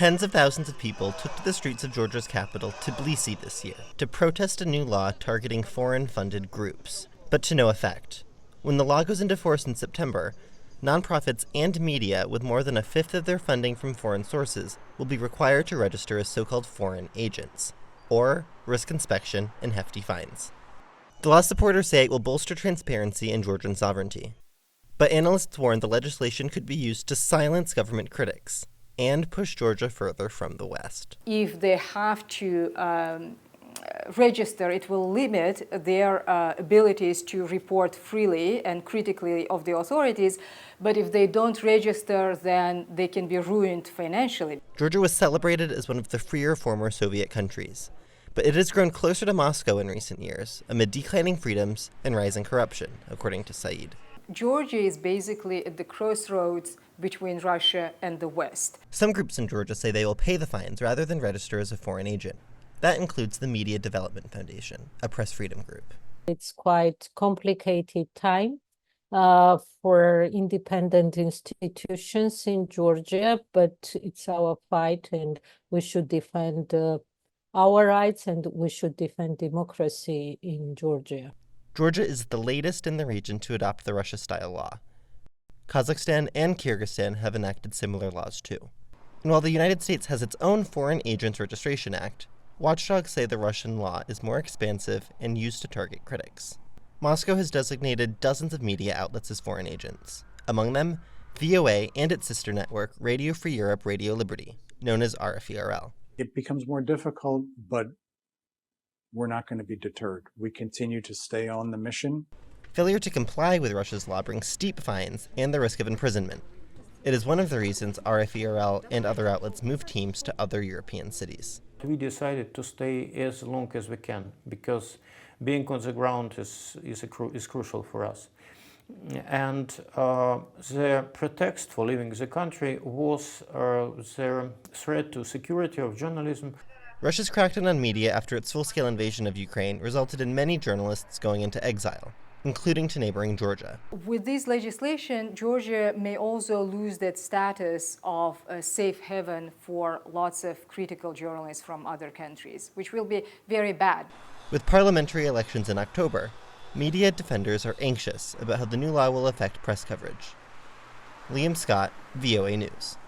Tens of thousands of people took to the streets of Georgia's capital, Tbilisi, this year to protest a new law targeting foreign-funded groups, but to no effect. When the law goes into force in September, nonprofits and media with more than a fifth of their funding from foreign sources will be required to register as so-called foreign agents, or risk inspection and hefty fines. The law supporters say it will bolster transparency and Georgian sovereignty. But analysts warn the legislation could be used to silence government critics and push Georgia further from the West. If they have to register, it will limit their abilities to report freely and critically of the authorities. But if they don't register, then they can be ruined financially. Georgia was celebrated as one of the freer former Soviet countries, but it has grown closer to Moscow in recent years, amid declining freedoms and rising corruption, according to Said. Georgia is basically at the crossroads between Russia and the West. Some groups in Georgia say they will pay the fines rather than register as a foreign agent. That includes the Media Development Foundation, a press freedom group. It's quite complicated time for independent institutions in Georgia, but it's our fight and we should defend our rights and we should defend democracy in Georgia. Georgia is the latest in the region to adopt the Russia-style law. Kazakhstan and Kyrgyzstan have enacted similar laws too. And while the United States has its own Foreign Agents Registration Act, watchdogs say the Russian law is more expansive and used to target critics. Moscow has designated dozens of media outlets as foreign agents, among them VOA and its sister network, Radio Free Europe, Radio Liberty, known as RFERL. It becomes more difficult, but we're not going to be deterred. We continue to stay on the mission. Failure to comply with Russia's law brings steep fines and the risk of imprisonment. It is one of the reasons RFERL and other outlets move teams to other European cities. We decided to stay as long as we can because being on the ground is crucial for us. And the pretext for leaving the country was the threat to security of journalism. Russia's crackdown on media after its full-scale invasion of Ukraine resulted in many journalists going into exile, including to neighboring Georgia. With this legislation, Georgia may also lose that status of a safe haven for lots of critical journalists from other countries, which will be very bad. With parliamentary elections in October, media defenders are anxious about how the new law will affect press coverage. Liam Scott, VOA News.